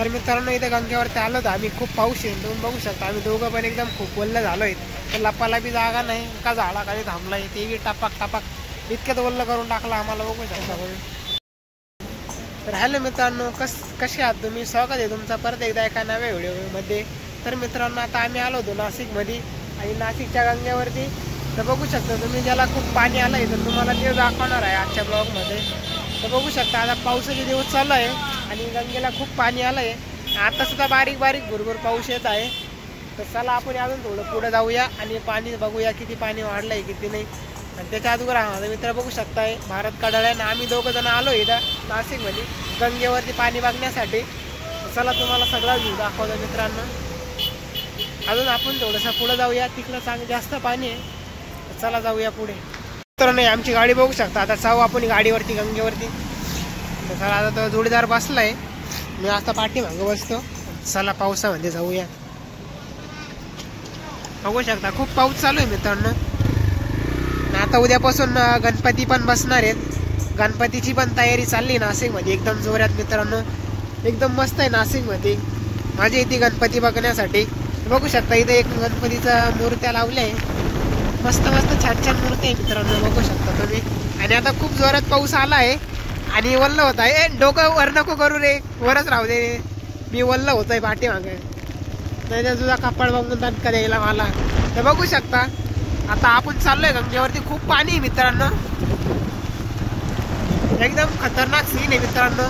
तर मित्रांनो इथे गंगेवरती आलो तर आम्ही खूप पाऊस आहे, तुम्ही बघू शकता आम्ही दोघं पण एकदम खूप ओल्लं झालोय. तर लपाला बी जागा नाही, का झाडाखाली थांबलाय ते बी टपाक टपाक इतक्यात ओल्लं करून टाकलं आम्हाला, बघू शकता तुम्ही. तर हॅलो मित्रांनो, कसे आहात तुम्ही? स्वागत आहे तुमचा परत एकदा एका नव्या व्हिडिओमध्ये. तर मित्रांनो आता आम्ही आलो होतो नाशिकमध्ये आणि नाशिकच्या गंगेवरती. तर बघू शकता तुम्ही, ज्याला खूप पाणी आलं आहे तर तुम्हाला ते दाखवणार आहे आजच्या ब्लॉगमध्ये. तर बघू शकता आता पावसाचे दिवस चालू आहे आणि गंगेला खूप पाणी आलं आहे. आता सुद्धा बारीक बारीक भुरभुर पाऊस येत आहे. तर चला आपण अजून थोडं पुढे जाऊया आणि पाणी बघूया किती पाणी वाढलं आहे किती नाही. आणि त्याच्या अगोदर माझा मित्र बघू शकताय भारत कडाळ्यानं आम्ही दोघं जण आलो इथं नाशिकमध्ये गंगेवरती पाणी बघण्यासाठी. चला तुम्हाला सगळा व्ह्यू दाखवतो मित्रांनो. अजून आपण थोडंसं पुढे जाऊया, तिकडं जास्त पाणी आहे. चला जाऊया पुढे. तर नाही आमची गाडी बघू शकता. आता जाऊ आपण गाडीवरती गंगेवरती. तर चला आता तो जोडीदार बसलाय, मी आता पाठीमागं बसतो. चला पावसामध्ये जाऊया. बघू शकता खूप पाऊस चालू आहे मित्रांनो. आता उद्यापासून गणपती पण बसणार आहेत. गणपतीची पण तयारी चालली नाशिकमध्ये एकदम जोरात मित्रांनो. एकदम मस्त आहे नाशिकमध्ये, माझी इथे गणपती बघण्यासाठी. बघू शकता इथे एक गणपतीचा मूर्त्या लावल्या आहे, मस्त मस्त छान छान मूर्ती आहे मित्रांनो, बघू शकता तुम्ही. आणि आता खूप जोरात पाऊस आला आहे आणि वल्ल होत आहे. डोकं वर नको करू रे, वरच राहू दे, मी वल्ल होत आहे पाठीमागे, नाही तर तुझा कपाळ बघून दणका द्यायला मला. तर बघू शकता आता आपण चाललोय गंगेवरती. खूप पाणी आहे मित्रांनो, एकदम खतरनाक सीन आहे मित्रांनो.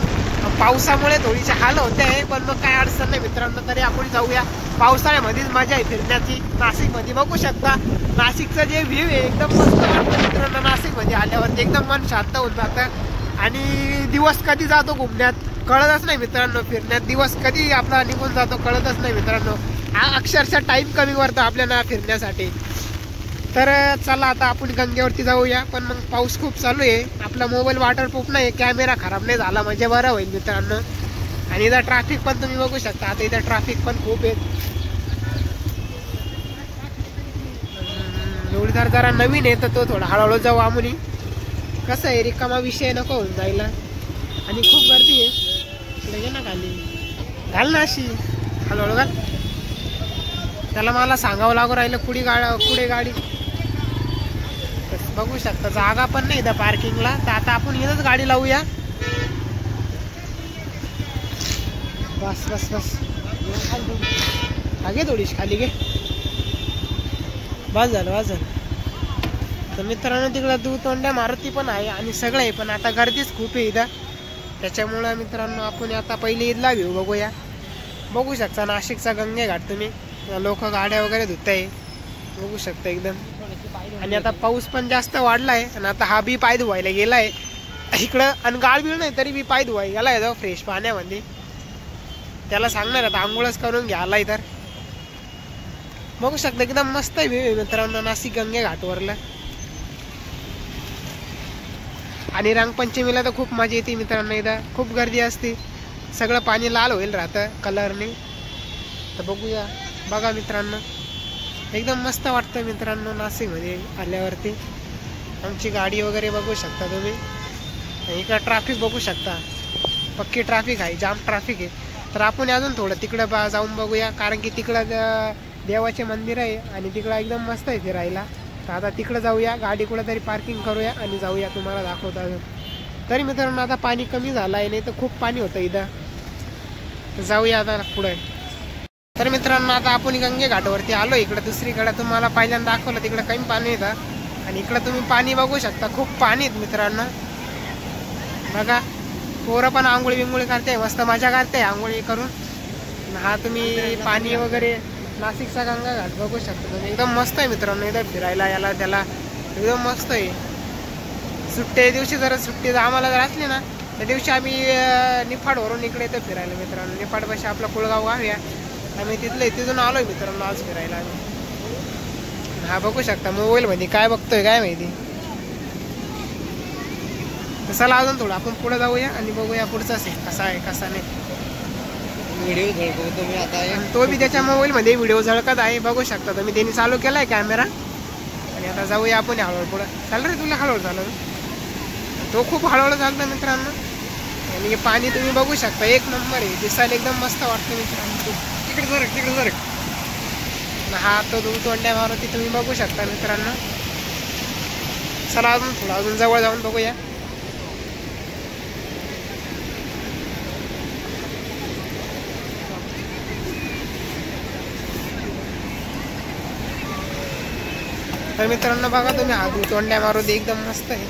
पावसामुळे थोडीशी हाल होते आहे पण मग काय अडचण नाही मित्रांनो. तरी आपण जाऊया, पावसाळ्यामध्येच मजा आहे फिरण्याची नाशिकमध्ये. बघू शकता नाशिकचं जे व्ह्यू आहे एकदम मस्त वाटतं मित्रांनो. नाशिकमध्ये आल्यावरती एकदम मन शांत होऊन जातं आणि दिवस कधी जातो घुमण्यात कळतच नाही मित्रांनो. फिरण्यात दिवस कधी आपला निघून जातो कळतच नाही मित्रांनो. अक्षरशः टाइम कमी करतो आपल्याला फिरण्यासाठी. तर चला आता आपण गंगेवरती जाऊया. पण मग पाऊस खूप चालू आहे, आपला मोबाईल वॉटरप्रूफ नाही, कॅमेरा खराब नाही झाला म्हणजे बरं होईल मित्रांनो. आणि इथं ट्रॅफिक पण तुम्ही बघू शकता. आता इथं ट्रॅफिक पण खूप आहे. जोडीदार जरा नवीन आहे तर तो थोडा हळूहळू जाऊ आम्ही. कसं आहे रिकामा विषय नको होऊन जायला आणि खूप गर्दी आहे. घे ना खाली, घाल ना अशी हळूहळू घाल. त्याला मला सांगावं लागू राहिलं पुढे गाडी. बघू शकता जागा पण नाही इथं पार्किंगला, तर आता आपण इथंच गाडी लावूया. बस बस बस, घे थोडीशी खाली घे, बस झालं बस झालं. तर मित्रांनो तिकडं दुतोंड्या मारुती पण आहे आणि सगळं आहे, पण आता गर्दीच खूप आहे इथं. त्याच्यामुळं मित्रांनो आपण आता पहिले ईदला घेऊ बघूया. बघू शकता नाशिकचा गंगे घाट तुम्ही, लोक गाड्या वगैरे धुताय बघू शकता एकदम. आणि आता पाऊस पण जास्त वाढलाय आणि आता हा बी पाय धुवायला गेलाय इकडं. आणि गाळबीळ नाही तरी बी पाय धुवायला गेलाय जाऊ फ्रेश पाण्यामध्ये. त्याला सांगणार आता आंघोळच करून घ्यायलाय. तर बघू शकता एकदम मस्त आहे मित्रांनो नाशिक गंगे घाटवरला. आणि रंगपंचमीला तर खूप मजा येते मित्रांनो, इथं खूप गर्दी असते, सगळं पाणी लाल होईल राहतं कलरने. तर बघूया, बघा मित्रांनो एकदम मस्त वाटतं मित्रांनो नाशिकमध्ये आल्यावरती. आमची गाडी वगैरे बघू शकता तुम्ही. इकडं ट्रॅफिक बघू शकता, पक्की ट्रॅफिक आहे, जाम ट्रॅफिक आहे. तर आपण अजून थोडं तिकडं जाऊन बघूया, कारण की तिकडं देवाचे मंदिर आहे आणि तिकडं एकदम मस्त आहे फिरायला. तर आता तिकडं जाऊया, गाडी कुठं तरी पार्किंग करूया आणि जाऊया, तुम्हाला दाखवतो अजून. तरी मित्रांनो आता पाणी कमी झालं आहे, नाही तर खूप पाणी होतं इथं. तर जाऊया आता पुढे. तर मित्रांनो आता आपण गंगे घाटावरती आलो. इकडं दुसरीकडे तुम्हाला पहिल्यांदा दाखवलं तिकडं कमी पाणी येतं आणि इकडं तुम्ही पाणी बघू शकता, खूप पाणी आहेत मित्रांनो. बघा पोरं पण आंघोळी बिंगोळी करते, मस्त मजा करते आंघोळी करून. हा तुम्ही पाणी वगैरे नाशिकचा गंगा घाट बघू शकता तुम्ही, एकदम मस्त आहे मित्रांनो. इथं फिरायला याला त्याला एकदम मस्त आहे. सुट्टे दिवशी जर सुट्टी आम्हाला जर असली ना त्या दिवशी आम्ही निफाडवरून इकडे येतो फिरायला मित्रांनो. निफाड पाशी आपला कुळगाव गाव आहे, आम्ही तिथून आलोय मित्रांनो आज फिरायला आम्ही. हा बघू शकता मोबाईल मध्ये काय बघतोय काय माहिती. चला अजून थोडं आपण पुढे जाऊया आणि बघूया पुढचा सीन कसा आहे कसा नाही. व्हिडिओ झळकवतो मी आता, तो बी त्याच्या मोबाईल मध्ये व्हिडिओ झळकत आहे बघू शकता तुम्ही. त्यांनी चालू केलाय कॅमेरा आणि आता जाऊया आपण हळूहळू पुढे. चाल रे तुला हळूहळू झालं, तो खूप हळूहळू चालतं मित्रांनो. आणि हे पाणी तुम्ही बघू शकता, एक नंबर आहे, दिसायला एकदम मस्त वाटतं मित्रांनो. तिकडे जर हा तो तोंड्या मारुती तुम्ही बघू शकता मित्रांनो. चला अजून जवळ जाऊन बघूया. तर मित्रांनो बघा तुम्ही, हा तोंड्या मारुती एकदम मस्त आहे,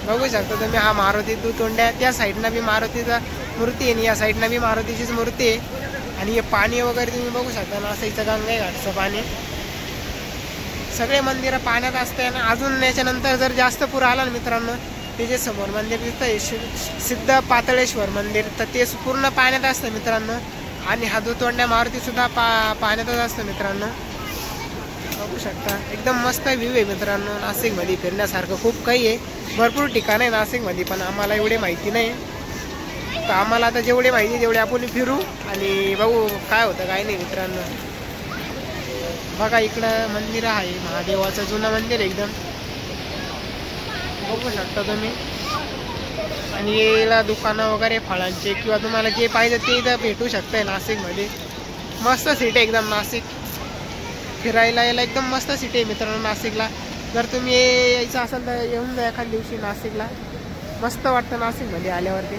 बघू शकता तुम्ही. हा मारुती तोंड्या, त्या साईडनं बी मारुतीचा मूर्ती आहे आणि या साईडनं बी मारुतीचीच मूर्ती आहे. आणि हे पाणी वगैरे तुम्ही बघू शकता, नाशिकचं गंगा घाटचं पाणी, सगळे मंदिरं पाण्यात असते. आणि अजून याच्यानंतर जर जास्त पूर आला ना मित्रांनो, ते जे समोर मंदिर दिसतंय सिद्ध पाताळेश्वर मंदिर, तर ते पूर्ण पाण्यात असतं मित्रांनो. आणि हा तोंड्या मारुती सुद्धा पाण्यातच असतं मित्रांनो, बघू शकता. एकदम मस्त व्ह्यू आहे मित्रांनो. नाशिकमध्ये फिरण्यासारखं खूप काही आहे, भरपूर ठिकाण आहे नाशिकमध्ये, पण आम्हाला एवढे माहिती नाही. तर आम्हाला आता जेवढे माहिती तेवढे आपण फिरू आणि बघू काय होतं काय नाही मित्रांनो. बघा इकडं मंदिर आहे, महादेवाचं जुनं मंदिर एकदम, बघू शकता तुम्ही. आणि याला दुकानं वगैरे फळांचे किंवा तुम्हाला जे पाहिजे ते इथं भेटू शकतंय नाशिकमध्ये. मस्त सिटी एकदम नाशिक, फिरायला यायला एकदम मस्त सिटी आहे मित्रांनो नाशिकला. जर तुम्ही यायचं असेल तर येऊन जा एखाद दिवशी नाशिकला, मस्त वाटतं नाशिकमध्ये आल्यावरती.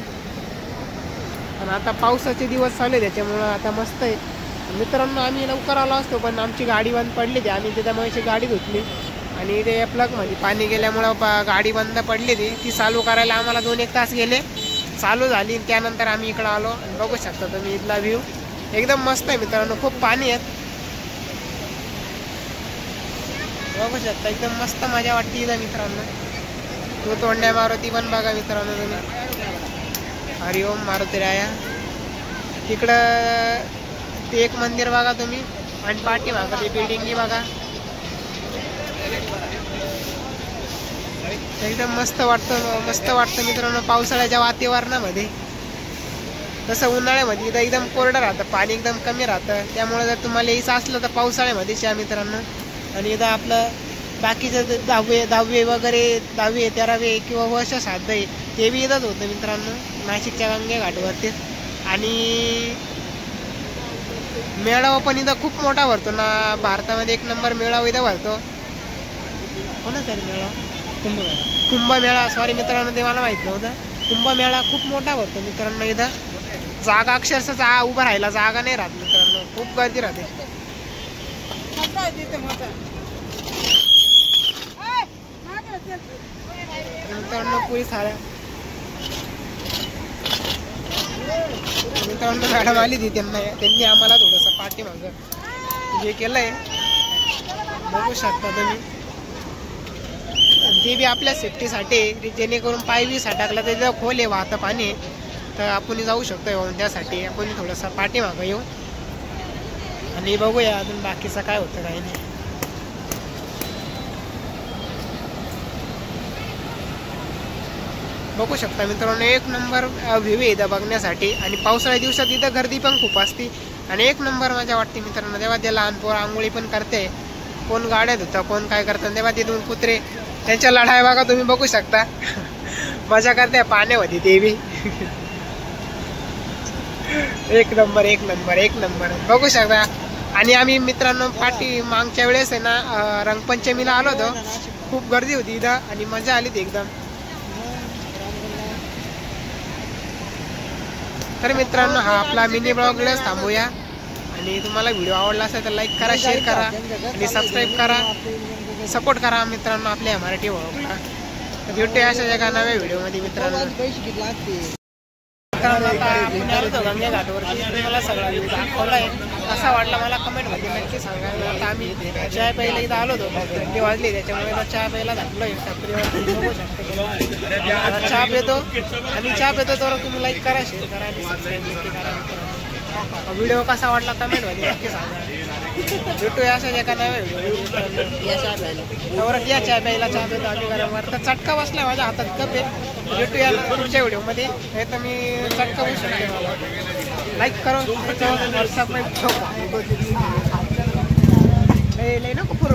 पण आता पावसाचे दिवस चालू आहे त्याच्यामुळं आता मस्त आहे मित्रांनो. आम्ही लवकर आलो असतो पण आमची गाडी बंद पडली ती, आम्ही त्याच्यामुळे गाडी धुतली आणि ते प्लगमध्ये पाणी गेल्यामुळं गाडी बंद पडली ती चालू करायला आम्हाला 2-1 तास गेले. चालू झाली त्यानंतर आम्ही इकडं आलो. आणि बघू शकता तुम्ही इथला व्ह्यू एकदम मस्त आहे मित्रांनो, खूप पाणी आहेत, बघू शकता. एकदम मस्त मजा वाटते इथं मित्रांनो. तो तोंड्या मारुती पण बघा मित्रांनो तुम्ही. हरिओम मारुती राया. तिकडं ते एक मंदिर बघा तुम्ही आणि पाठीमागं ते बिल्डिंगी बघा, एकदम मस्त वाटतं मित्रांनो पावसाळ्याच्या वातावरणामध्ये. तसं उन्हाळ्यामध्ये इथं एकदम कोरडं राहतं, पाणी एकदम कमी राहतं. त्यामुळे जर तुम्हाला यायचं असलं तर पावसाळ्यामध्येच या मित्रांनो. आणि इथं आपलं बाकीचं 10वी वगैरे 10वी 13वी किंवा वर्ष 7 ते बी इथंच होतं मित्रांनो, नाशिकच्या गंगे घाटवरती. आणि मेळावा पण इथं खूप मोठा भरतो ना, भारतामध्ये 1 नंबर मेळावा इथं भरतो. कोणाचा मेळा? कुंभमेळा. सॉरी मित्रांनो, ते मला माहित नव्हतं. कुंभमेळा खूप मोठा भरतो मित्रांनो. इथं जागा अक्षरशः उभं राहायला जागा नाही राहत मित्रांनो, खूप गर्दी राहते मित्रांनो. पोलीस आल्या मित्रांनो, मॅडम आली ती, त्यांनी आम्हाला थोडंसं पाठीमागं हे केलंय, बघू शकता तुम्ही. ते बी आपल्या सेफ्टीसाठी, जेणेकरून पाय बी टाकला तर जर खोल आहे, वाहतं पाणी तर आपण जाऊ शकतो. त्यासाठी आपण थोडंसं पाठीमागं येऊ आणि बघूया अजून बाकीचं काय होतं काही नाही. बघू शकता मित्रांनो, 1 नंबर व्ह्यू आहे इथं बघण्यासाठी. आणि पावसाळ्या दिवसात इथं गर्दी पण खूप असते आणि 1 नंबर मजा वाटते मित्रांनो. तेव्हा ते लहान पोरं आंघोळी पण करते, कोण गाड्या धुतं, कोण काय करतं. तेव्हा ते 2 कुत्रे त्यांच्या लढाई बघा तुम्ही बघू शकता, मजा करते पाण्यामध्ये ते बी. 1 नंबर बघू शकता. आणि आम्ही मित्रांनो मागच्या वेळेस आहे ना रंगपंचमीला आलो होतो, खूप गर्दी होती इथं आणि मजा आली ती एकदम. तर मित्रांनो, हा आपला मिनी ब्लॉग इकडेच थांबूया. आणि तुम्हाला व्हिडिओ आवडला असेल तर लाईक करा, शेअर करा आणि सबस्क्राईब करा, सपोर्ट करा मित्रांनो आपल्या मराठी ब्लॉगला. तर भेटूया अशा एका नव्या व्हिडिओमध्ये मित्रांनो. आता आपण आलो होतो गंगा घाटवरती, तुम्हाला सगळा व्ह्यू दाखवलाय. कसा वाटला मला कमेंटमध्ये नक्की सांगा. आता आम्ही चहा प्यायला इथं आलो होतो, 2 वाजले, त्याच्यामुळे चहा प्यायला घातलोय टपरीवरती, बघू शकतो. आता चहा पितो तर तुम्ही लाईक करा, शेअर करा आणि सबस्क्राईब नक्की करा. व्हिडिओ कसा वाटला कमेंटमध्ये नक्की सांगा. भेटूया असं एका नव्या व्हिडिओ. या चहा प्यायला चहा पितो आम्ही घरावर. तर चटका बसला माझ्या हातात, कप आहे. भेटूया पुढच्या व्हिडिओमध्ये. हे तर मी चटका बसू शकते, मला लाईक करो, व्हॉट्सअप नको पुरं